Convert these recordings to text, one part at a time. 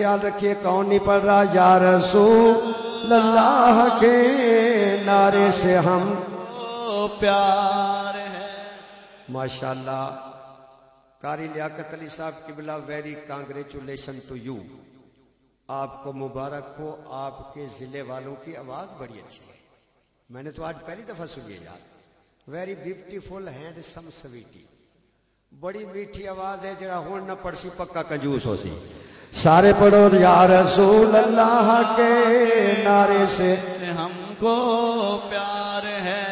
خیال رکھیے کون نہیں پڑھ رہا یا رسول اللہ کے نعرے سے ہم کو پیار ہے. ماشاءاللہ. قاری لیاقت علی صاحب قبلہ ویری کانگریچولیشن ٹو یو. آپ کو مبارک ہو. آپ کے ضلع والوں کی آواز بڑی اچھی ہے. میں نے تو آج پہلی دفعہ سنی ہے یار. Very beautiful handsome sweaty. بڑی میٹھی آواز ہے. جڑا ہون نہ پڑ سی پکا کنجوس ہو سی. سارے پڑھو یا رسول اللہ کے نعرے سے ہم کو پیار ہے.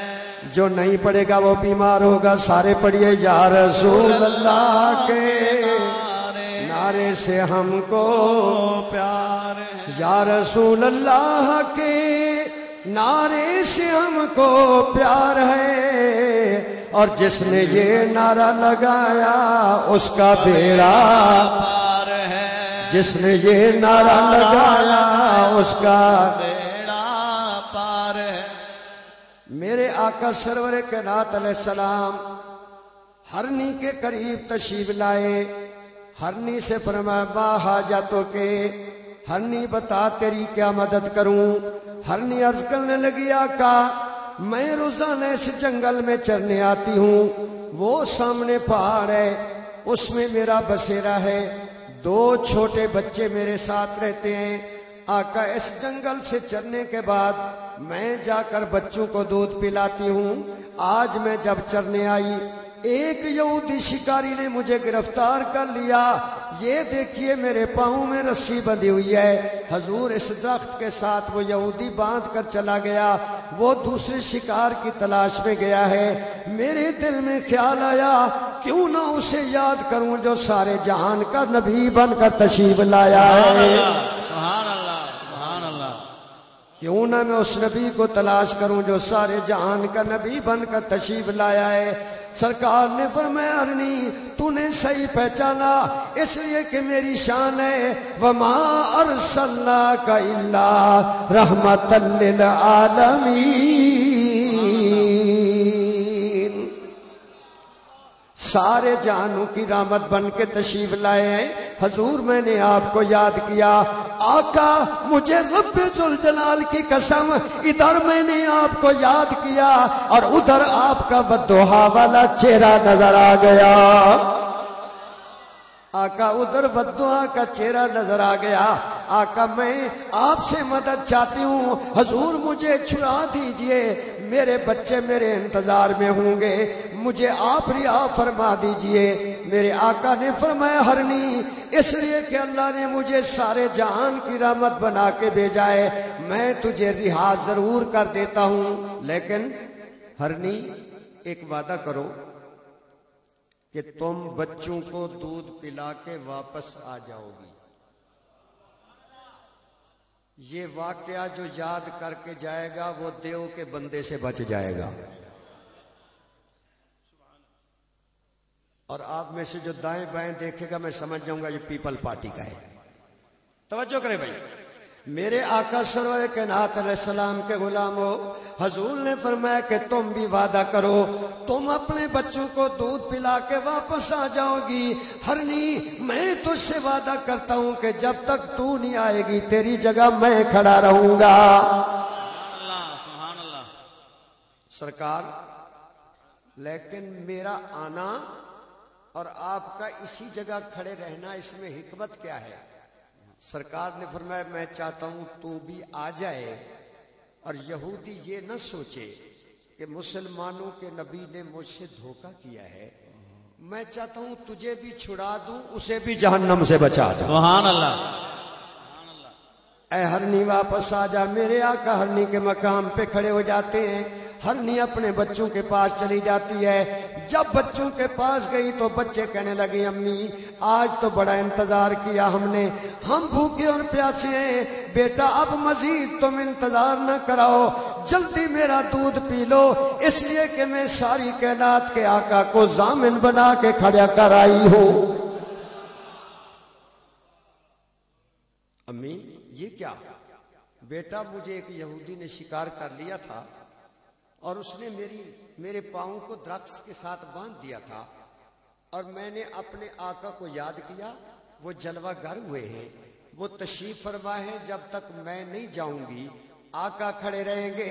جو نہیں پڑھے گا وہ بیمار ہوگا. سارے پڑھیے یا رسول اللہ کے نعرے سے ہم کو پیار ہے. یا رسول اللہ کے نعرے سے ہم کو پیار ہے. اور جس نے یہ نعرہ لگایا اس کا بیڑا پار ہے. جس نے یہ نعرہ لگایا اس کا بیڑا پار ہے. میرے آقا سرور کائنات علیہ السلام ہرنی کے قریب تشریف لائے. ہرنی سے فرمایا با حاجتوں کے. ہرنی بتا تیری کیا مدد کروں. ہرنی عرض کرنے لگی آقا میں روزانہ اس جنگل میں چرنے آتی ہوں. وہ سامنے پہاڑ ہے اس میں میرا بسیرا ہے. 2 چھوٹے بچے میرے ساتھ رہتے ہیں. آقا اس جنگل سے چرنے کے بعد میں جا کر بچوں کو دودھ پلاتی ہوں. آج میں جب چرنے آئی ایک یہودی شکاری نے مجھے گرفتار کر لیا. یہ دیکھیے میرے پاؤں میں رسی بندھی ہوئی ہے. حضور اس درخت کے ساتھ وہ یہودی باندھ کر چلا گیا. وہ دوسرے شکار کی تلاش میں گیا ہے. میرے دل میں خیال آیا کیوں نہ اسے یاد کروں جو سارے جہان کا نبی بن کر تشریف لایا ہے. سبحان اللہ سبحان اللہ. کیوں نہ میں اس نبی کو تلاش کروں جو سارے جہان کا نبی بن کر تشریف لایا ہے. سرکار نے فرمایا ہرنی تو نے صحیح پہچانا اس لیے کہ میری شان ہے وما ارسلناک الا رحمتا للعالمین. سارے جہانوں کی رحمت بن کے تشریف لائے ہیں. حضور میں نے آپ کو یاد کیا. آقا مجھے رب ذوالجلال کی قسم ادھر میں نے آپ کو یاد کیا اور ادھر آپ کا والضحیٰ والا چہرہ نظر آ گیا. آقا ادھر والضحیٰ کا چہرہ نظر آ گیا. آقا میں آپ سے مدد چاہتی ہوں. حضور مجھے چھڑا دیجئے. میرے بچے میرے انتظار میں ہوں گے. مجھے آپ رہا فرما دیجئے. میرے آقا نے فرمایا ہرنی اس لیے کہ اللہ نے مجھے سارے جہان کی رحمت بنا کے بھیجا ہے. میں تجھے رہا ضرور کر دیتا ہوں لیکن ہرنی ایک وعدہ کرو کہ تم بچوں کو دودھ پلا کے واپس آ جاؤ گی. یہ واقعہ جو یاد کر کے جائے گا وہ دیو کے بندے سے بچ جائے گا. اور آپ میں سے جو دائیں بائیں دیکھے گا میں سمجھ جاؤں گا یہ پیپل پارٹی کا ہے. توجہ کریں بھائی. میرے آقا سرور کائنات علیہ السلام کے غلامو حضور نے فرمایا کہ تم بھی وعدہ کرو تم اپنے بچوں کو دودھ پلا کے واپس آ جاؤ گی. ہرنی میں تجھ سے وعدہ کرتا ہوں کہ جب تک تو نہیں آئے گی تیری جگہ میں کھڑا رہوں گا. سبحان اللہ. سرکار لیکن میرا آنا اور آپ کا اسی جگہ کھڑے رہنا اس میں حکمت کیا ہے؟ سرکار نے فرمایا میں چاہتا ہوں تو بھی آ جائے اور یہودی یہ نہ سوچے کہ مسلمانوں کے نبی نے مجھ سے دھوکہ کیا ہے. میں چاہتا ہوں تجھے بھی چھڑا دوں اسے بھی جہنم سے بچا دوں. سبحان اللہ. اے ہرنی واپس آ جا. میرے آقا ہرنی کے مقام پہ کھڑے ہو جاتے ہیں. ہرنی اپنے بچوں کے پاس چلی جاتی ہے. جب بچوں کے پاس گئی تو بچے کہنے لگے امی آج تو بڑا انتظار کیا ہم نے. ہم بھوکے اور پیاسے ہیں. بیٹا اب مزید تم انتظار نہ کراؤ جلدی میرا دودھ پی لو اس لیے کہ میں ساری کائنات کے آقا کو ضامن بنا کے کھڑا کر آئی ہوں. امی یہ کیا؟ بیٹا مجھے ایک یہودی نے شکار کر لیا تھا اور اس نے میرے پاؤں کو درخت کے ساتھ باندھ دیا تھا اور میں نے اپنے آقا کو یاد کیا وہ جلوہ گر ہوئے ہیں وہ تشریف فرما ہے جب تک میں نہیں جاؤں گی آقا کھڑے رہیں گے۔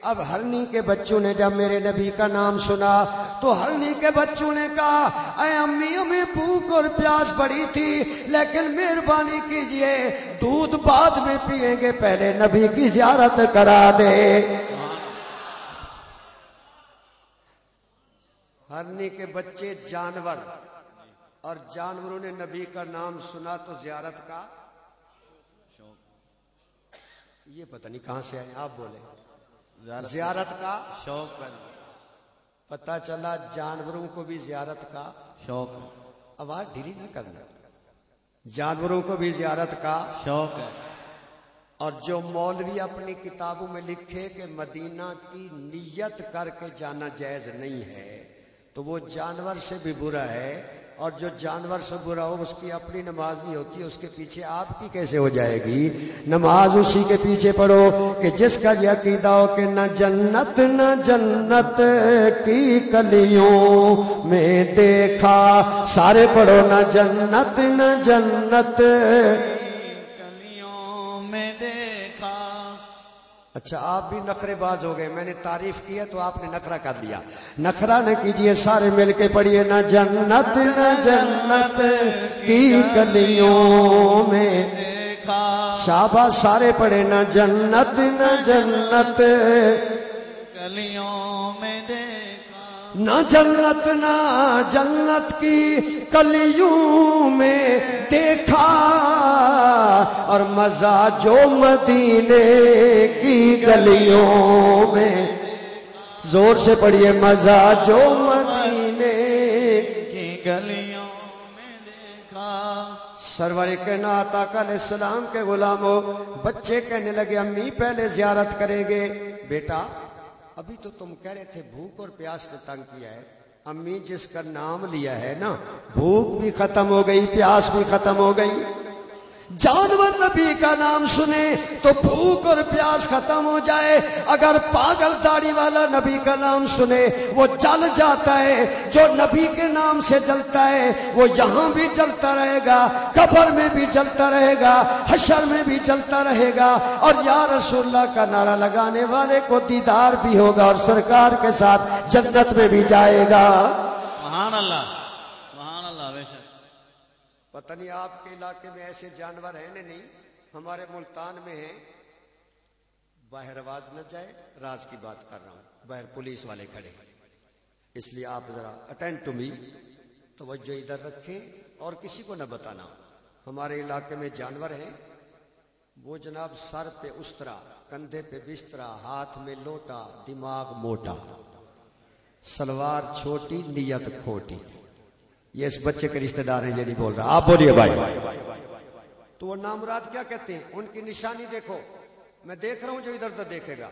اب ہرنی کے بچوں نے جب میرے نبی کا نام سنا تو ہرنی کے بچوں نے کہا اے امی ہمیں بھوک اور پیاس بڑی تھی لیکن مہربانی کیجئے دودھ بعد میں پیئیں گے پہلے نبی کی زیارت کرا دے۔ ہرنی کے بچے جانور اور جانوروں نے نبی کا نام سنا تو زیارت کا یہ پتہ نہیں کہاں سے آئے آپ بولے زیارت کا شوق پتہ چلا جانوروں کو بھی زیارت کا شوق آواز ڈھیلی نہ کرنا جانوروں کو بھی زیارت کا شوق ہے۔ اور جو مولوی اپنی کتابوں میں لکھے کہ مدینہ کی نیت کر کے جانا جائز نہیں ہے تو وہ جانور سے بھی برا ہے، اور جو جانور سے برا ہو اس کی اپنی نماز نہیں ہوتی، اس کے پیچھے آپ کی کیسے ہو جائے گی؟ نماز اسی کے پیچھے پڑھو کہ جس کا یہ عقیدہ ہو کہ نہ جنت کی کلیوں میں دیکھا، سارے پڑھو نہ جنت کلیوں میں دیکھا۔ اچھا آپ بھی نخرے باز ہو گئے، میں نے تعریف کی ہے تو آپ نے نخرہ کر لیا، نخرہ نہ کیجئے، سارے مل کے پڑھیے نہ جنت کی کلیوں میں دیکھا، شاباش سارے پڑھے نہ جنت کلیوں میں دیکھا، نہ جنت کی کلیوں میں دیکھا، اور مزہ جو مدینے کی گلیوں میں، زور سے پڑھیے مزہ جو مدینے کی گلیوں میں دیکھا۔ سرور کائنات آقا علیہ السلام کے غلاموں، بچے کہنے لگے امی پہلے زیارت کریں گے۔ بیٹا ابھی تو تم کہہ رہے تھے بھوک اور پیاس نے تنگ کیا ہے، امی جس کا نام لیا ہے نا بھوک بھی ختم ہو گئی پیاس بھی ختم ہو گئی۔ جانور نبی کا نام سنے تو بھوک اور پیاس ختم ہو جائے، اگر پاگل داڑھی والا نبی کا نام سنے وہ جل جاتا ہے، جو نبی کے نام سے جلتا ہے وہ یہاں بھی جلتا رہے گا، قبر میں بھی جلتا رہے گا، حشر میں بھی جلتا رہے گا، اور یا رسول اللہ کا نعرہ لگانے والے کو دیدار بھی ہوگا اور سرکار کے ساتھ جنت میں بھی جائے گا۔ سبحان اللہ سبحان اللہ بے شک۔ پتہ نہیں آپ کے علاقے میں ایسے جانور ہیں نہیں، ہمارے ملتان میں ہیں، باہر آواز نہ جائے، راز کی بات کر رہا ہوں، باہر پولیس والے کھڑے، اس لیے آپ ذرا اٹینڈ ٹو می، توجہ ادھر رکھیں اور کسی کو نہ بتانا۔ ہمارے علاقے میں جانور ہیں، وہ جناب سر پہ استرا، کندھے پہ بسترا، ہاتھ میں لوٹا، دماغ موٹا، سلوار چھوٹی نیت کھوٹی۔ یہ اس بچے کے رشتہ دار ہیں، یہ نہیں بول رہا، آپ بولیے بھائی۔ تو وہ نامراد کیا کہتے ہیں؟ ان کی نشانی دیکھو، میں دیکھ رہا ہوں جو ادھر ادھر دیکھے گا،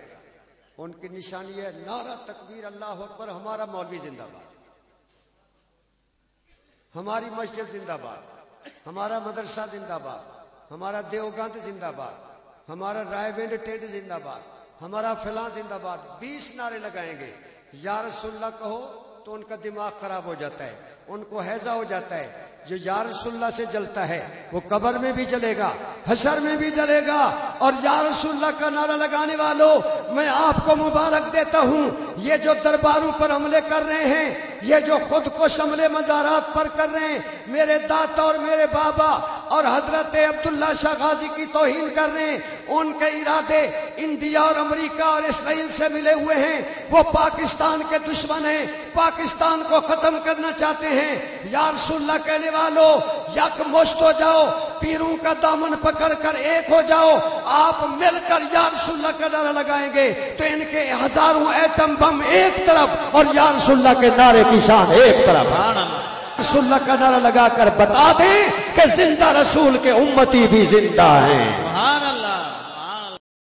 ان کی نشانی ہے نعرہ تکبیر اللہ اکبر، ہمارا مولوی زندہ باد، ہماری مسجد زندہ باد، ہمارا مدرسہ زندہ باد، ہمارا دیوبند زندہ باد، ہمارا رائے وینڈ ٹیڈ زندہ باد، ہمارا فلاں زندہ باد، 20 نعرے لگائیں گے۔ یا رسول اللہ کہو تو ان کا دماغ خراب ہو جاتا ہے، ان کو ہیضہ ہو جاتا ہے۔ جو یا رسول اللہ سے جلتا ہے وہ قبر میں بھی جلے گا، حشر میں بھی جلے گا۔ اور یا رسول اللہ کا نعرہ لگانے والوں، میں آپ کو مبارک دیتا ہوں، یہ جو درباروں پر حملے کر رہے ہیں، یہ جو خود کش حملے مزارات پر کر رہے ہیں، میرے داتا اور میرے بابا اور حضرت عبداللہ شاہ غازی کی توہین کر رہے ہیں، ان کے ارادے انڈیا اور امریکہ اور اسرائیل سے ملے ہوئے ہیں، وہ پاکستان کے دشمن ہیں، پاکستان کو ختم کرنا چاہتے ہیں۔ یا رسول اللہ کہنے والوں، یک مشت ہو جاؤ، پیروں کا دامن پکڑ کر ایک ہو جاؤ، آپ مل کر یا رسول اللہ کا نعرہ لگائیں گے تو ان کے ہزاروں ایٹم بم ایک طرف اور یا رسول اللہ کے نعرے کی شان ایک طرف۔ رسول اللہ کا نعرہ لگا کر بتا دیں کہ زندہ رسول کے امتی بھی زندہ ہیں۔